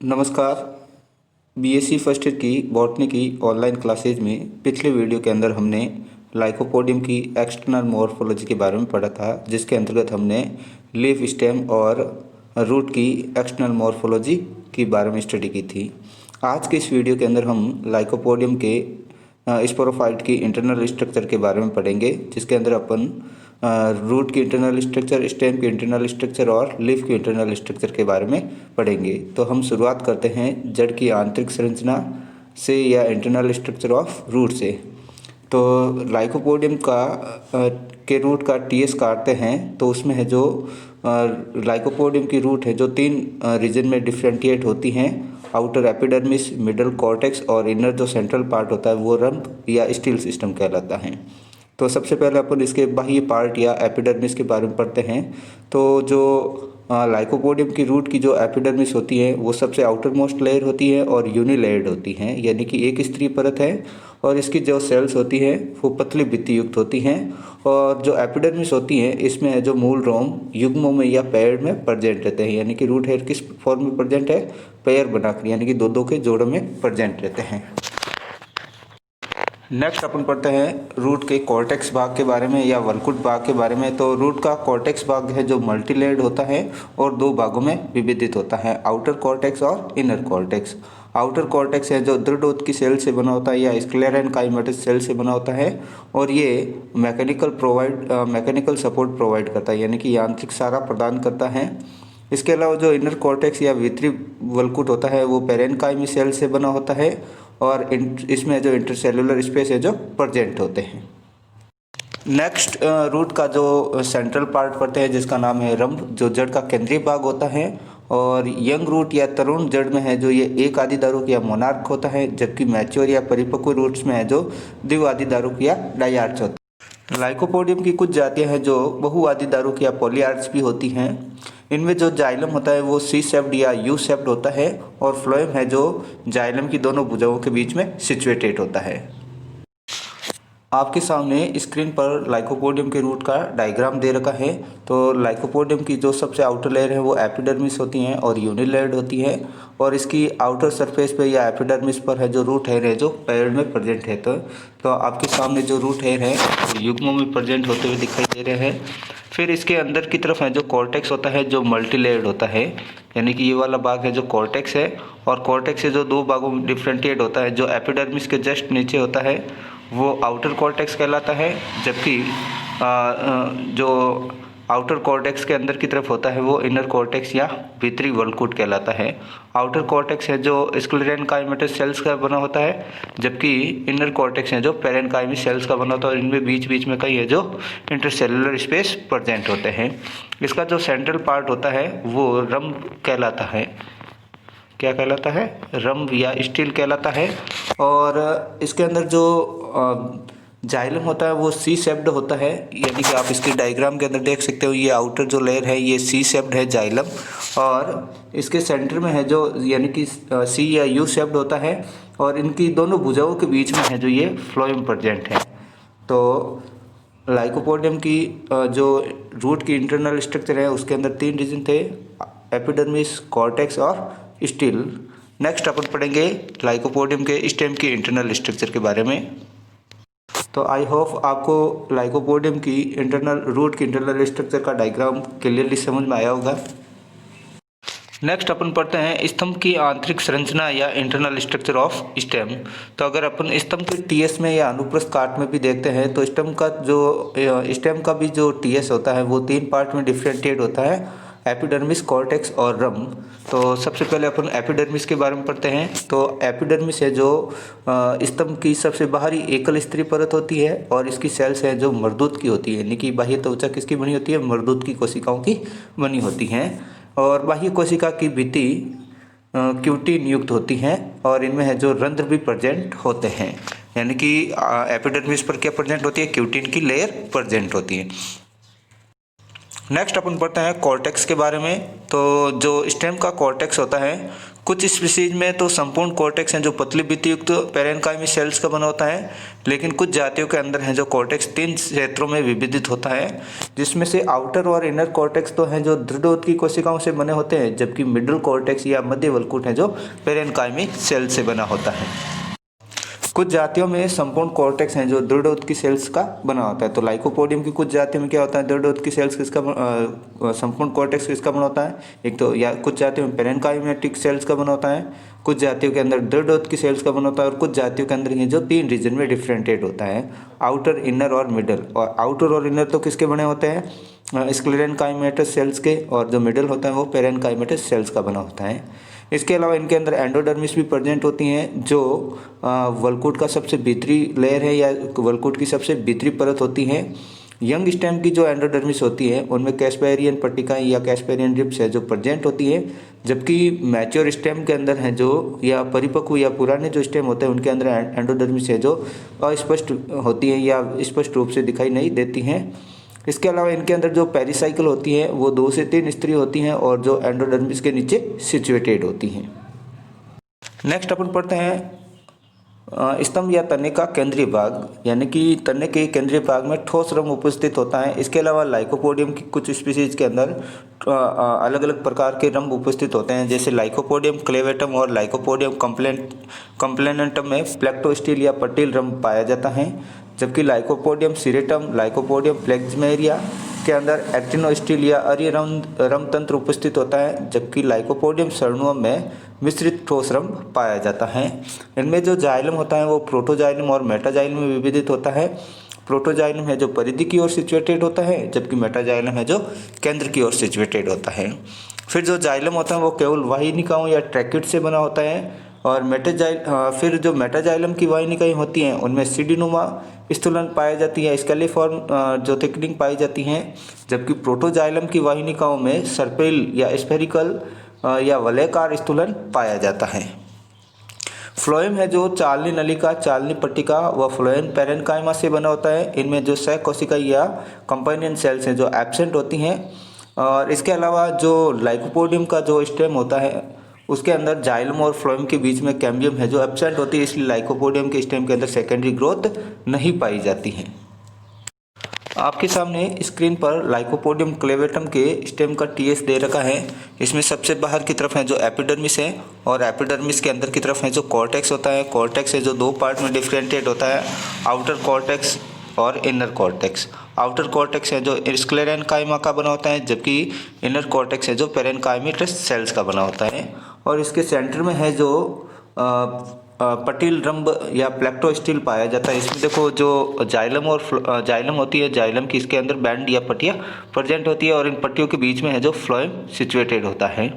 नमस्कार। BSc first year की botany की ऑनलाइन क्लासेज में पिछले वीडियो के अंदर हमने लाइकोपोडियम की एक्सटर्नल मॉर्फोलॉजी के बारे में पढ़ा था, जिसके अंतर्गत हमने लीफ स्टेम और रूट की एक्सटर्नल मॉर्फोलॉजी के बारे में स्टडी की थी। आज के इस वीडियो के अंदर हम लाइकोपोडियम के स्पोरोफाइट की इंटरनल स्ट्रक्चर के बारे में पढ़ेंगे, जिसके अंदर अपन रूट की इंटरनल स्ट्रक्चर, स्टेम की इंटरनल स्ट्रक्चर और लीफ की इंटरनल स्ट्रक्चर के बारे में पढ़ेंगे। तो हम शुरुआत करते हैं जड़ की आंतरिक संरचना से या इंटरनल स्ट्रक्चर ऑफ रूट से। तो लाइकोपोडियम के रूट का टीएस काटते हैं तो उसमें है जो लाइकोपोडियम की रूट है जो तीन रीजन में डिफ्रेंटिएट होती हैं। आउटर एपिडर्मिस, मिडल कॉर्टेक्स और इनर जो सेंट्रल पार्ट होता है वो रंप या स्टील सिस्टम कहलाता है। तो सबसे पहले अपन इसके बाह्य पार्ट या एपिडर्मिस के बारे में पढ़ते हैं। तो जो लाइकोपोडियम की रूट की जो एपिडर्मिस होती है वो सबसे आउटर मोस्ट लेयर होती है और यूनिलेयर्ड होती हैं, यानी कि एक स्तरीय परत है। और इसकी जो सेल्स होती हैं वो पतली भित्ति युक्त होती हैं। और जो एपिडर्मिस होती हैं इसमें जो मूल रोम युग्मों में या पेयर में प्रेजेंट रहते हैं, यानी कि रूट हेयर किस फॉर्म में प्रेजेंट है, पेयर बनाकर, यानी कि दो दो के जोड़ों में प्रेजेंट रहते हैं। नेक्स्ट अपन पढ़ते हैं रूट के कॉर्टेक्स भाग के बारे में या वल्कुट भाग के बारे में। तो रूट का कॉर्टेक्स भाग है जो मल्टीलेयर्ड होता है और दो भागों में विभाजित होता है, आउटर कॉर्टेक्स और इनर कॉर्टेक्स। आउटर कॉर्टेक्स है जो दृढ़ की सेल से बना होता है या स्क्लेरेनकाइमेटस सेल से बना होता है, और ये मैकेनिकल सपोर्ट प्रोवाइड करता है, यानी कि यांत्रिक सहारा प्रदान करता है। इसके अलावा जो इनर कॉर्टेक्स या भीतरी वल्कुट होता है वो पेरेनकाइमी सेल से बना होता है और इसमें जो इंटरसेलुलर स्पेस है जो प्रेजेंट होते हैं। नेक्स्ट रूट का जो सेंट्रल पार्ट पढ़ते हैं जिसका नाम है रंभ, जो जड़ का केंद्रीय भाग होता है। और यंग रूट या तरुण जड़ में है जो ये एक आदि दारुक या मोनार्क होता है, जबकि मैच्योर या परिपक्व रूट्स में है जो द्विआदि दारुक या डायआर्च होता है। लाइकोपोडियम की कुछ जातियां हैं जो बहुआदि दारुक या पॉलीआर्च भी होती हैं। इनमें जो जाइलम होता है वो सी शेप्ड या यू शेप्ड होता है और फ्लोएम है जो जाइलम की दोनों भुजाओं के बीच में सिचुएटेड होता है। आपके सामने स्क्रीन पर लाइकोपोडियम के रूट का डायग्राम दे रखा है। तो लाइकोपोडियम की जो सबसे आउटर लेयर है वो एपिडर्मिस होती हैं और यूनिलेयर्ड होती है, और इसकी आउटर सरफेस पे या एपिडर्मिस पर है जो रूट हेयर है जो पेयर्ड में प्रेजेंट है। तो आपके सामने जो रूट हेयर है युग्मों में प्रेजेंट होते हुए दिखाई दे रहे हैं। फिर इसके अंदर की तरफ है जो कॉर्टेक्स होता है जो मल्टीलेयर्ड होता है, यानी कि ये वाला भाग है जो कॉर्टेक्स है, और कॉर्टेक्स से जो दो भागों में डिफ्रेंटिएट होता है, जो एपिडर्मिस के जस्ट नीचे होता है वो आउटर कॉर्टेक्स कहलाता है, जबकि जो आउटर कॉर्टेक्स के अंदर की तरफ होता है वो इनर कॉर्टेक्स या भीतरी वल्कुट कहलाता है। आउटर कॉर्टेक्स है जो स्क्लेरेनकाइमेटस सेल्स का बना होता है, जबकि इनर कॉर्टेक्स है जो पेरेनकाइमी सेल्स का बना होता है, और इनमें बीच बीच में कई है जो इंटरसेलुलर स्पेस प्रेजेंट होते हैं। इसका जो सेंट्रल पार्ट होता है वो रंभ कहलाता है। क्या कहलाता है? रंभ या स्टील कहलाता है। और इसके अंदर जो जाइलम होता है वो सी शेप्ड होता है, यानी कि आप इसके डायग्राम के अंदर देख सकते हो ये आउटर जो लेयर है ये सी शेप्ड है जाइलम, और इसके सेंटर में है जो यानी कि सी या यू शेप्ड होता है, और इनकी दोनों भुजाओं के बीच में है जो ये फ्लोएम प्रेजेंट है। तो लाइकोपोडियम की जो रूट की इंटरनल स्ट्रक्चर है उसके अंदर तीन रीजन थे, एपिडर्मिस, कॉर्टेक्स और स्टील। नेक्स्ट अपन पढ़ेंगे लाइकोपोडियम के स्टेम की इंटरनल स्ट्रक्चर के बारे में। तो आई होप आपको लाइकोपोडियम की रूट की इंटरनल स्ट्रक्चर का डायग्राम क्लियरली समझ में आया होगा। नेक्स्ट अपन पढ़ते हैं स्तंभ की आंतरिक संरचना या इंटरनल स्ट्रक्चर ऑफ स्टेम। तो अगर अपन स्तंभ के टीएस में या अनुप्रस्थ काट में भी देखते हैं तो स्टेम का भी जो टीएस होता है वो तीन पार्ट में डिफ्रेंटिएट होता है, एपिडर्मिस, कॉर्टेक्स और रंभ। तो सबसे पहले अपन एपिडर्मिस के बारे में पढ़ते हैं। तो एपिडर्मिस है जो स्तंभ की सबसे बाहरी एकल स्तरीय परत होती है, और इसकी सेल्स है जो मर्दूत की होती है, यानी कि बाह्य त्वचा किसकी बनी होती है? मर्दूत की कोशिकाओं की बनी होती हैं। और बाह्य कोशिका की भित्ति क्यूटिन युक्त होती हैं, और इनमें है जो रंध्र भी प्रेजेंट होते हैं, यानी कि एपिडर्मिस पर क्या प्रेजेंट होती है? क्यूटिन की लेयर प्रेजेंट होती है। नेक्स्ट अपन पढ़ते हैं कॉर्टेक्स के बारे में। तो जो स्टेम का कॉर्टेक्स होता है, कुछ स्पीसीज में तो संपूर्ण कॉर्टेक्स हैं जो पतली भित्ति युक्त पैरेन्काइमी सेल्स का बना होता है, लेकिन कुछ जातियों के अंदर है जो कॉर्टेक्स 3 क्षेत्रों में विभाजित होता है, जिसमें से आउटर और इनर कॉर्टेक्स तो हैं जो दृढ़ की कोशिकाओं से बने होते हैं, जबकि मिडल कॉर्टेक्स या मध्य वल्कुट है जो पैरेन्काइमी सेल से बना होता है। कुछ जातियों में संपूर्ण कॉर्टेक्स हैं जो दृढ़ की सेल्स का बना होता है। तो लाइकोपोडियम की कुछ जातियों में क्या होता है, दृढ़ की सेल्स किसका संपूर्ण कॉर्टेक्स किसका बना होता है, एक तो या कुछ जातियों में पैरेन्काइमेटिक सेल्स का बना होता है, कुछ जातियों के अंदर दृढ़ की सेल्स का बना होता है, और कुछ जातियों के अंदर ये जो 3 रीजन में डिफरेंशिएट होता है, आउटर, इनर और मिडल। और आउटर और इनर तो किसके बने होते हैं, स्क्लेरेनकाइमेटस सेल्स के, और जो मिडल होता है वो पैरेन्काइमेटस सेल्स का बना होता है। इसके अलावा इनके अंदर एंडोडर्मिस भी प्रेजेंट होती हैं, जो वल्कुट का सबसे भीतरी लेयर है या वल्कुट की सबसे भीतरी परत होती है। यंग स्टेम की जो एंडोडर्मिस होती है उनमें कैस्पेरियन पट्टिकाएं या कैस्पेरियन रिब्स है जो प्रेजेंट होती है, जबकि मैच्योर स्टेम के अंदर है जो या परिपक्व या पुराने जो स्टेम होते हैं उनके अंदर एंडोडर्मिस है जो अस्पष्ट होती है या स्पष्ट रूप से दिखाई नहीं देती हैं। इसके अलावा इनके अंदर जो पेरिसाइकिल होती है वो 2 से 3 स्तरीय होती हैं और जो एंडोडर्मिस के नीचे सिचुएटेड होती हैं। नेक्स्ट अपन पढ़ते हैं स्तंभ या तने का केंद्रीय भाग, यानी कि तने के केंद्रीय भाग में ठोस रंग उपस्थित होता है। इसके अलावा लाइकोपोडियम की कुछ स्पीसीज के अंदर अलग अलग प्रकार के रंग उपस्थित होते हैं, जैसे लाइकोपोडियम क्लेवेटम और लाइकोपोडियम कंप्लेनेंटम में प्लेक्टोस्टील या पटील रंग पाया जाता है, जबकि लाइकोपोडियम सिरेटम, लाइकोपोडियम प्लेक्समेरिया के अंदर एक्टिनोस्टील या अर्य रम तंत्र उपस्थित होता है, जबकि लाइकोपोडियम सर्नुअम में मिश्रित ठोस रम पाया जाता है। इनमें जो जाइलम होता है वो प्रोटोजाइलम और मेटाजाइलम में विभाजित होता है। प्रोटोजाइलम है जो परिधि की ओर सिचुएटेड होता है, जबकि मेटाजाइलम है जो केंद्र की ओर सिचुएटेड होता है। फिर जो जाइलम होता है वो केवल वाहिनिकाओं या ट्रैक्यूट से बना होता है, और फिर जो मेटाजाइलम की वाहिनिकाएं होती हैं उनमें सीढ़ीनुमा स्थूलन पाई जाती है, स्केलिफॉर्म जो थिकनिंग पाई जाती हैं, जबकि प्रोटोजाइलम की वाहिनिकाओं में सर्पिल या स्फेरिकल या वलयाकार स्थूलन पाया जाता है। फ्लोएम है जो चालनी नलिका, चालनी पट्टिका व फ्लोएम पैरेन्काइमा से बना होता है। इनमें जो सह कोशिका या कंपेनियन सेल्स हैं जो एब्सेंट होती हैं, और इसके अलावा जो लाइकोपोडियम का जो स्टेम होता है उसके अंदर जाइलम और फ्लोएम के बीच में कैम्बियम है जो एब्सेंट होती है, इसलिए लाइकोपोडियम के स्टेम के अंदर सेकेंडरी ग्रोथ नहीं पाई जाती है। आपके सामने स्क्रीन पर लाइकोपोडियम क्लेवेटम के स्टेम का टीएस दे रखा है। इसमें सबसे बाहर की तरफ है जो एपिडर्मिस है, और एपिडर्मिस के अंदर की तरफ है जो कॉर्टेक्स होता है। कॉर्टेक्स है जो 2 पार्ट में डिफरेंशिएट होता है, आउटर कॉर्टेक्स और इनर कॉर्टेक्स। आउटर कॉर्टेक्स है जो स्क्लेरेनकाइमा का बना होता है, जबकि इनर कॉर्टेक्स है जो पैरेन्काइमेटस सेल्स का बना होता है। और इसके सेंटर में है जो पटील रंब या प्लेक्टोस्टील पाया जाता है। इसमें देखो जो जाइलम और जाइलम होती है, जाइलम की इसके अंदर बैंड या पट्टियाँ प्रेजेंट होती है, और इन पट्टियों के बीच में है जो फ्लोएम सिचुएटेड होता है।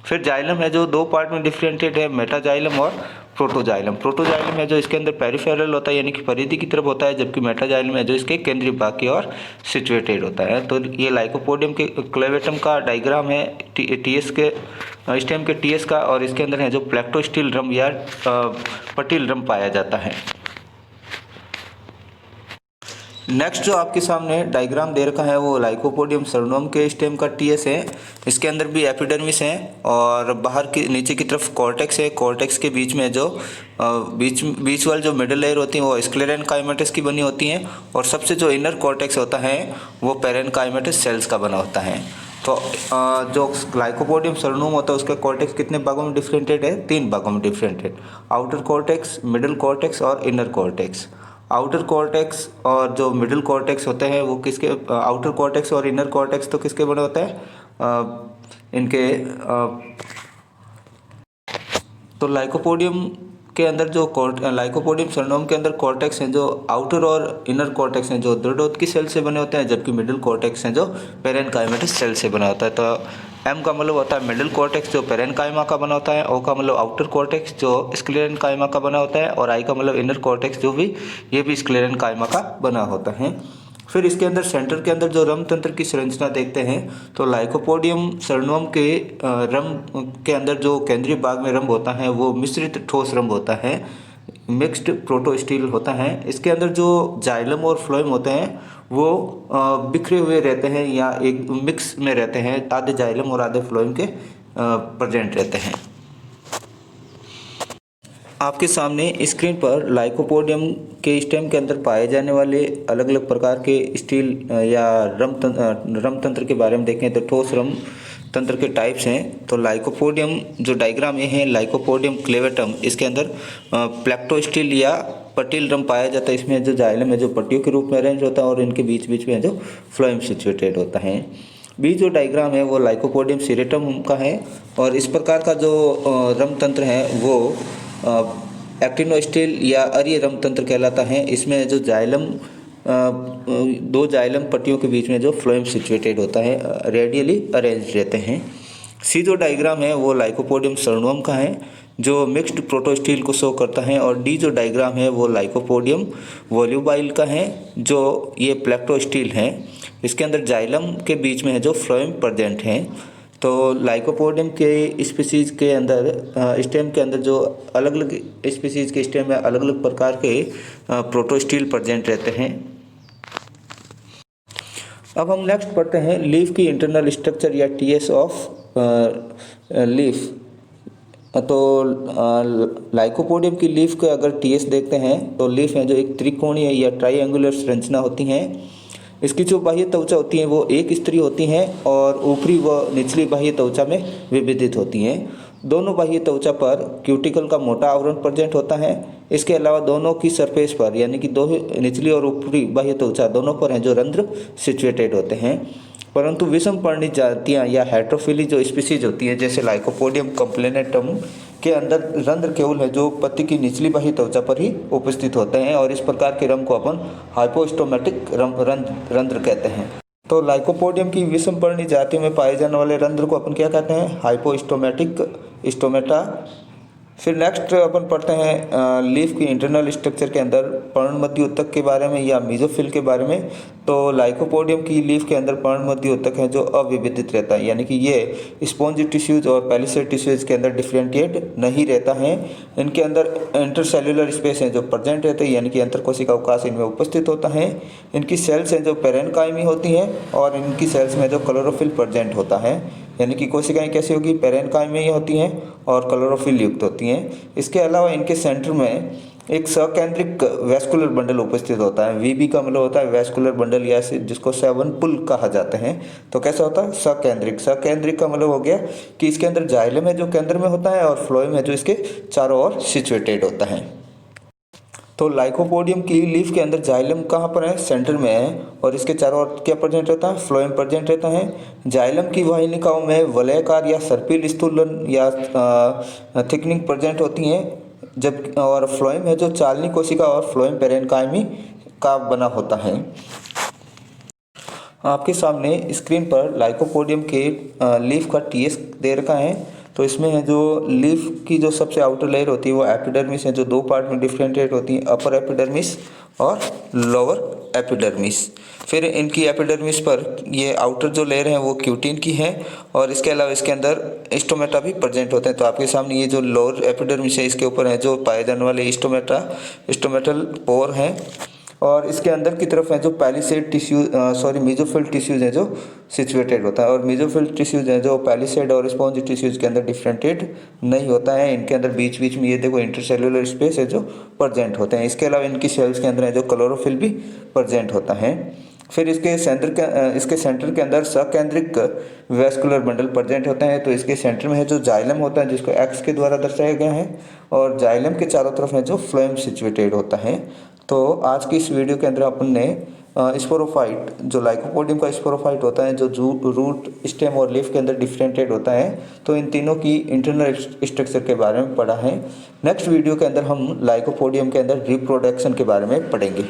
फिर जाइलम है जो 2 पार्ट में डिफरेंशिएट है, मेटाजाइलम और प्रोटोजाइलम। प्रोटोजाइलम है जो इसके अंदर पेरिफेरल होता है, यानी कि परिधि की तरफ होता है, जबकि मेटाजाइलम है जो इसके केंद्रीय भाग की ओर सिचुएटेड होता है। तो ये लाइकोपोडियम के क्लेवेटम का डायग्राम है टीएस के स्टेम के टीएस का, और इसके अंदर है जो प्लेक्टोस्टील रम या पटील रम पाया जाता है। नेक्स्ट जो आपके सामने डायग्राम दे रखा है वो लाइकोपोडियम सर्नुअम के स्टेम का टीएस है। इसके अंदर भी एपिडर्मिस है, और बाहर की नीचे की तरफ कॉर्टेक्स है। कॉर्टेक्स के बीच में जो बीच वाली जो मिडल लेयर होती है वो स्क्लेरेनकाइमेटस की बनी होती हैं, और सबसे जो इनर कॉर्टेक्स होता है वो पैरेन्काइमेटस सेल्स का बना होता है। तो जो लाइकोपोडियम सर्नुअम होता है उसका कॉर्टेक्स कितने भागों में डिफरेंशिएट है, 3 भागों में differentiate, outer cortex, middle cortex और इनर कॉर्टेक्स। आउटर कॉर्टेक्स और जो मिडिल कॉर्टेक्स होते हैं वो किसके, आउटर कॉर्टेक्स और इनर कॉर्टेक्स तो किसके बने होते हैं, इनके तो लाइकोपोडियम के अंदर जो लाइकोपोडियम सर्नुअम के अंदर कॉर्टेक्स हैं जो आउटर और इनर कॉर्टेक्स हैं जो दृढ़ोत की सेल से बने होते हैं, जबकि मिडिल कॉर्टेक्स हैं जो पैरेन्काइमेटस सेल से बना होता है। तो एम का मतलब होता है मिडिल कॉर्टेक्स जो पैरेन्काइमा का बना होता है, ओ का मतलब आउटर कॉर्टेक्स जो स्क्लेरेनकाइमा का बना होता है, और आई का मतलब इनर कॉर्टेक्स जो भी ये भी स्क्लेरेनकाइमा का बना होता है। फिर इसके अंदर सेंटर के अंदर जो रम तंत्र की संरचना देखते हैं तो लाइकोपोडियम सर्नुअम के रम के अंदर जो केंद्रीय भाग में रंभ होता है वो मिश्रित ठोस रंभ होता है। मिक्स्ड प्रोटोस्टिल होता है। इसके अंदर जो जाइलम और फ्लोएम होते हैं वो बिखरे हुए रहते हैं या एक मिक्स में रहते हैं, आधे जाइलम और आधे फ्लोएम के प्रेजेंट रहते हैं। आपके सामने स्क्रीन पर लाइकोपोडियम के स्टेम के अंदर पाए जाने वाले अलग अलग प्रकार के स्टील या रम तंत्र के बारे में देखें तो ठोस रम तंत्र के टाइप्स हैं। तो लाइकोपोडियम जो डायग्राम ये है, लाइकोपोडियम क्लेवेटम, इसके अंदर प्लेक्टोस्टील या पटील रम पाया जाता है। इसमें जो जाइलम है जो पट्टियों के रूप में अरेंज होता है और इनके बीच बीच में जो फ्लोएम सिचुएटेड होता है। बी जो डायग्राम है वो लाइकोपोडियम सीरेटम का है और इस प्रकार का जो रम तंत्र है वो एक्टिनोस्टील या अरीय रम तंत्र कहलाता है। इसमें जो जाइलम दो जाइलम पट्टियों के बीच में जो फ्लोएम सिचुएटेड होता है, रेडियली अरेंज रहते हैं। सी जो डायग्राम है वो लाइकोपोडियम सर्नुअम का है जो मिक्स्ड प्रोटोस्टील को शो करता है और डी जो डायग्राम है वो लाइकोपोडियम वोल्यूबाइल का है जो ये प्लेक्टोस्टील है। इसके अंदर जाइलम के बीच में है जो फ्लोएम प्रेजेंट है। तो लाइकोपोडियम के स्पीसीज के अंदर स्टेम के अंदर जो अलग अलग स्पीसीज के स्टेम में अलग अलग प्रकार के प्रोटोस्टील प्रेजेंट रहते हैं। अब हम नेक्स्ट पढ़ते हैं लीफ की इंटरनल स्ट्रक्चर या टीएस ऑफ लीफ। तो लाइकोपोडियम की लीफ के अगर टीएस देखते हैं तो लीफ है जो एक त्रिकोणीय या ट्राइएंगुलर संरचना होती हैं। इसकी जो बाह्य त्वचा होती हैं वो एक स्तरीय होती हैं और ऊपरी व निचली बाह्य त्वचा में विभेदित होती हैं। दोनों बाह्य त्वचा पर क्यूटिकल का मोटा आवरण प्रेजेंट होता है। इसके अलावा दोनों की सरफेस पर यानी कि दो निचली और ऊपरी बाह्य त्वचा दोनों पर हैं जो रंध्र सिचुएटेड होते हैं। परंतु विषम पर्णी जातियाँ या हेट्रोफिली जो स्पीसीज होती है जैसे लाइकोपोडियम कंप्लेनेटम के अंदर रंध्र केवल है जो पत्ती की निचली बाह्य त्वचा पर ही उपस्थित होते हैं और इस प्रकार के रंग को अपन हाइपोस्टोमेटिक रंध्र कहते हैं। तो लाइकोपोडियम की विषम पर्णी जातियों में पाए जाने वाले रंध्र को अपन क्या कहते हैं? Hypostomatic stomata. फिर नेक्स्ट अपन पढ़ते हैं लीफ की इंटरनल स्ट्रक्चर के अंदर पर्णमध्य ऊतक के बारे में या मीजोफिल के बारे में। तो लाइकोपोडियम की लीफ के अंदर पर्णमध्य ऊतक है जो अविभेदित रहता है यानी कि ये स्पॉन्जी टिश्यूज और पैलिसेड टिश्यूज के अंदर डिफरेंशिएट नहीं रहता है। इनके अंदर इंटरसेल्युलर स्पेस है जो प्रेजेंट रहते हैं यानी कि अंतरकोशिका अवकाश इनमें उपस्थित होता है। इनकी सेल्स हैं जो पेरेनकाइमी होती हैं और इनकी सेल्स में जो क्लोरोफिल प्रेजेंट होता है यानी कि कोशिकाएं कैसी होगी? पेरेनकाइमी होती हैं और क्लोरोफिल युक्त होती हैं। इसके अलावा इनके सेंटर में एक सकेंद्रिक वैस्कुलर बंडल उपस्थित होता है। वीबी का मतलब होता है वैस्कुलर बंडल या जिसको सेवन पुल कहा जाते हैं। तो कैसा होता है? सकेंद्रिक का मतलब हो गया कि इसके अंदर जाइलम है जो केंद्र में होता है और फ्लोएम है जो इसके चारों ओर सिचुएटेड होता है। तो लाइकोपोडियम की लीफ के अंदर जाइलम कहाँ पर है? सेंटर में है और इसके चारों ओर क्या प्रेजेंट रहता है? फ्लोएम प्रेजेंट रहता है। जाइलम की वाहिनिकाओं में वलयाकार या सर्पिल स्थूलन या थिकनिंग प्रेजेंट होती हैं जब और फ्लोएम है जो चालनी कोशिका और फ्लोएम पेरेनकाइमी का बना होता है। आपके सामने स्क्रीन पर लाइकोपोडियम के लीफ का टीएस दे रखा है। तो इसमें है जो लीफ की जो सबसे आउटर लेयर होती है वो एपिडर्मिस है जो दो पार्ट में डिफरेंशिएट होती है, अपर एपिडर्मिस और लोअर एपिडर्मिस। फिर इनकी एपिडर्मिस पर ये आउटर जो लेयर है वो क्यूटिन की है और इसके अलावा इसके अंदर स्टोमेटा भी प्रेजेंट होते हैं। तो आपके सामने ये जो लोअर एपिडर्मिस है इसके ऊपर है जो पाए जाने वाले स्टोमेटल पोर हैं और इसके अंदर की तरफ है जो पैलिसेड मीजोफिल टिश्यूज है जो सिचुएटेड होता है और मीजोफिल टिश्यूज है जो पैलिसेड और स्पॉन्ज टिश्यूज के अंदर डिफरेंशिएट नहीं होता है। इनके अंदर बीच बीच में ये देखो इंटरसेल्युलर स्पेस है जो प्रेजेंट होते हैं। इसके अलावा इनकी सेल्स के अंदर है जो क्लोरोफिल भी प्रेजेंट होता है। फिर इसके सेंटर के अंदर सकेंद्रिक वैस्कुलर बंडल प्रेजेंट होते हैं। तो इसके सेंटर में है जो जाइलम होता है जिसको एक्स के द्वारा दर्शाया गया है और जाइलम के चारों तरफ है जो फ्लोएम सिचुएटेड होता है। तो आज की इस वीडियो के अंदर अपन ने स्पोरोफाइट जो लाइकोपोडियम का स्पोरोफाइट होता है जो रूट स्टेम और लीफ के अंदर डिफरेंशिएट होता है, तो इन तीनों की इंटरनल स्ट्रक्चर के बारे में पढ़ा है। नेक्स्ट वीडियो के अंदर हम लाइकोपोडियम के अंदर रिप्रोडक्शन के बारे में पढ़ेंगे।